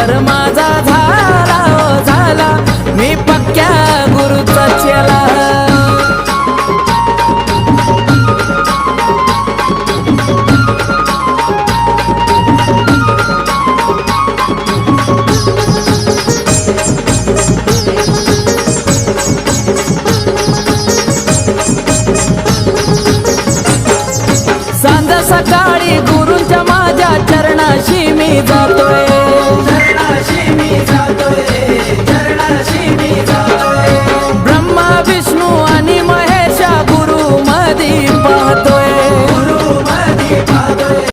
संसार माझा झाला ओ झाला, मी पक्क्या गुरुचा चेला. सांज सकाळी गुरूंच्या माझ्या चरणाशी मी जातोय.